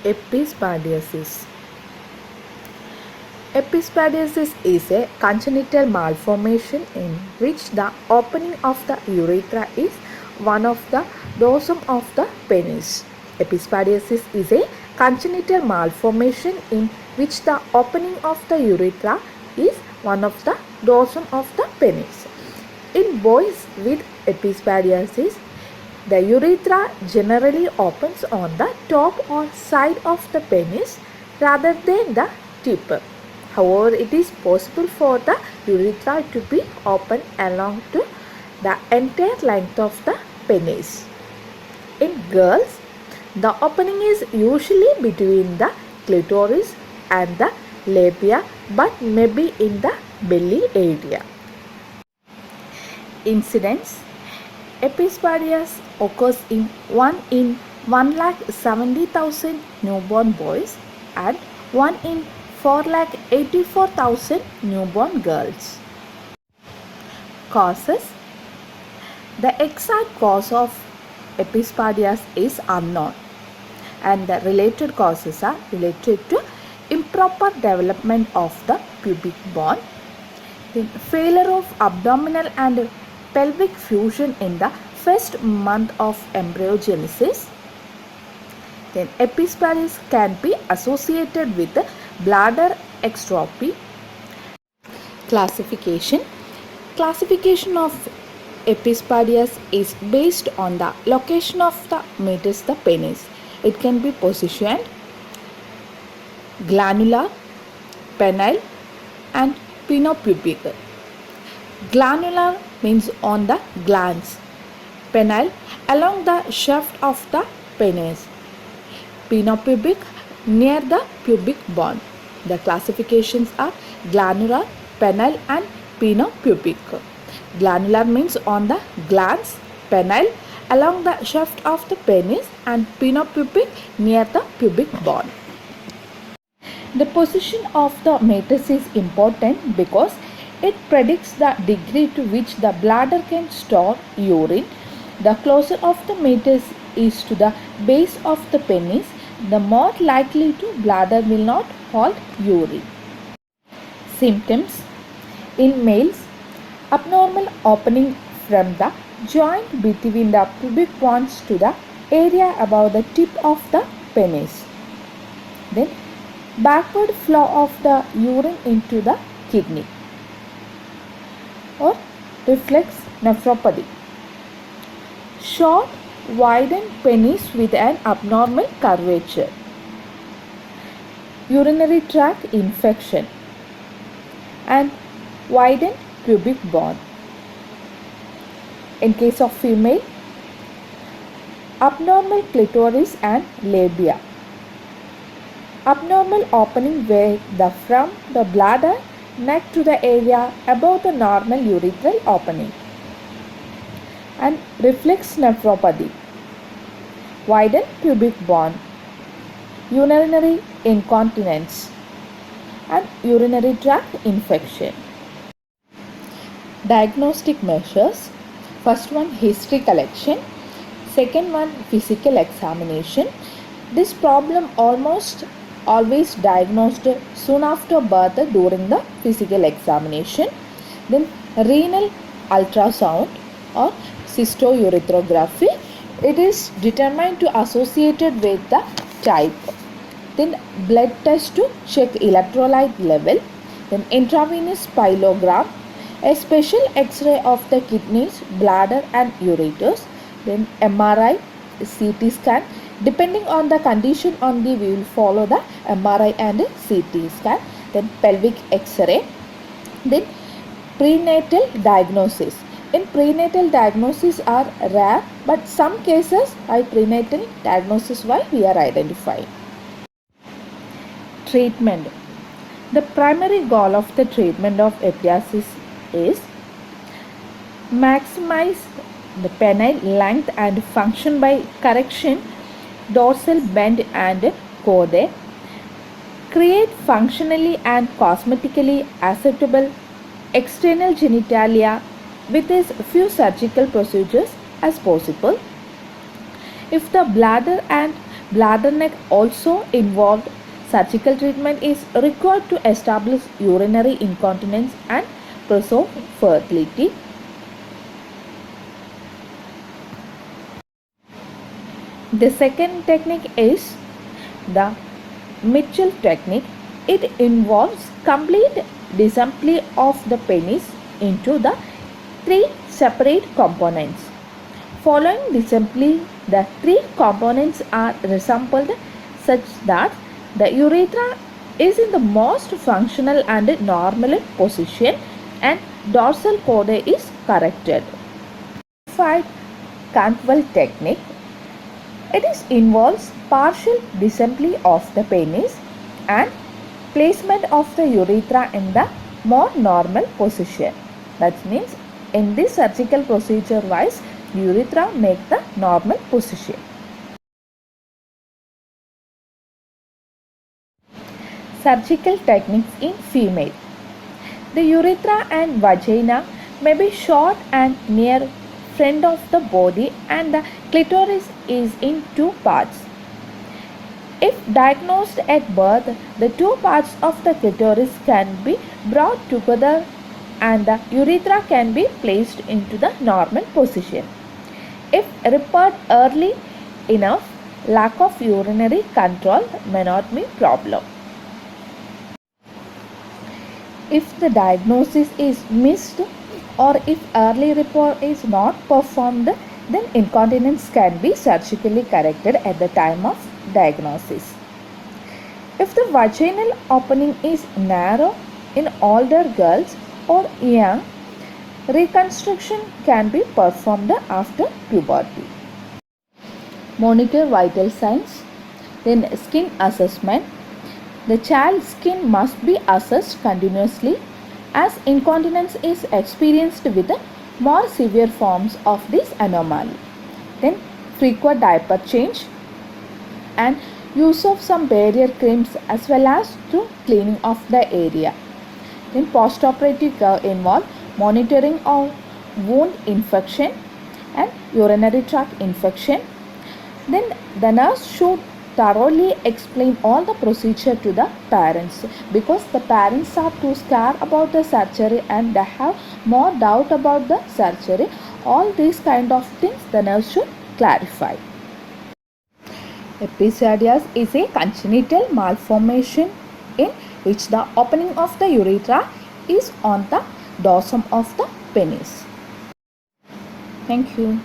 Epispadiasis. Epispadiasis is a congenital malformation in which the opening of the urethra is one of the dorsum of the penis. Epispadiasis is a congenital malformation in which the opening of the urethra is one of the dorsum of the penis. In boys with epispadiasis, the urethra generally opens on the top or side of the penis rather than the tip. However, it is possible for the urethra to be open along to the entire length of the penis. In girls, the opening is usually between the clitoris and the labia but may be in the belly area. Incidence: Epispadias occurs in 1 in 1,70,000 newborn boys and 1 in 4,84,000 newborn girls. Causes: the exact cause of epispadias is unknown and the related causes are related to improper development of the pubic bone, then failure of abdominal and pelvic fusion in the first month of embryogenesis. Then epispadias can be associated with bladder exstrophy. Classification of epispadias is based on the location of the meatus, the penis. It can be positioned glandular, penile and pinopubic. Glandular means on the glans, penile along the shaft of the penis, pinopubic near the pubic bone. The classifications are glandular, penile and pinopubic. Glandular means on the glans, penile along the shaft of the penis and pinopubic near the pubic bone. The position of the meatus is important because it predicts the degree to which the bladder can store urine. The closer of the meatus is to the base of the penis, the more likely to bladder will not hold urine. Symptoms: in males, abnormal opening from the joint between the pubic bones to the area above the tip of the penis. Then backward flow of the urine into the kidney or reflex nephropathy. Short, widened penis with an abnormal curvature. Urinary tract infection and widened pubic bone. In case of female, abnormal clitoris and labia. Abnormal opening where from the bladder neck to the area above the normal urethral opening. And reflex nephropathy. Widened pubic bone. Urinary incontinence and urinary tract infection. Diagnostic measures: first one, history collection; second one, physical examination. This problem almost always diagnosed soon after birth during the physical examination. Then renal ultrasound or cystourethropy. It is determined to associated with the type. Then blood test to check electrolyte level. Then intravenous pyelogram, a special X-ray of the kidneys, bladder and ureters. Then MRI, CT scan. Depending on the condition only, we will follow the MRI and CT scan. Then pelvic X-ray. Then prenatal diagnosis. In prenatal diagnosis are rare, but some cases by prenatal diagnosis why we are identifying. Treatment. The primary goal of the treatment of epispadias is maximize the penile length and function by correction dorsal bend and chordae, create functionally and cosmetically acceptable external genitalia with as few surgical procedures as possible. If the bladder and Bladder neck also involved surgical treatment is required to establish urinary incontinence and preserve fertility. The second technique is the Mitchell technique. It involves complete disassembly of the penis into the three separate components. Following disassembly, the three components are reassembled such that the urethra is in the most functional and normal position and dorsal chordae is corrected. Modified Cantwell technique. It involves partial disassembly of the penis and placement of the urethra in the more normal position. That means in this surgical procedure wise, urethra make the normal position. Surgical techniques in female. The urethra and vagina may be short and near front of the body and the clitoris is in two parts. If diagnosed at birth, the two parts of the clitoris can be brought together and the urethra can be placed into the normal position. If repaired early enough, lack of urinary control may not be a problem. If the diagnosis is missed or if early repair is not performed, then incontinence can be surgically corrected at the time of diagnosis. If the vaginal opening is narrow in older girls or young, reconstruction can be performed after puberty. Monitor vital signs. Then skin assessment. The child's skin must be assessed continuously as incontinence is experienced with more severe forms of this anomaly. Then frequent diaper change and use of some barrier creams as well as to cleaning of the area. Then postoperative care involve monitoring of wound infection and urinary tract infection. Then the nurse should thoroughly explain all the procedure to the parents because the parents are too scared about the surgery and they have more doubt about the surgery. All these kind of things the nurse should clarify. Epicardias is a congenital malformation in which the opening of the urethra is on the dorsum of the penis. Thank you.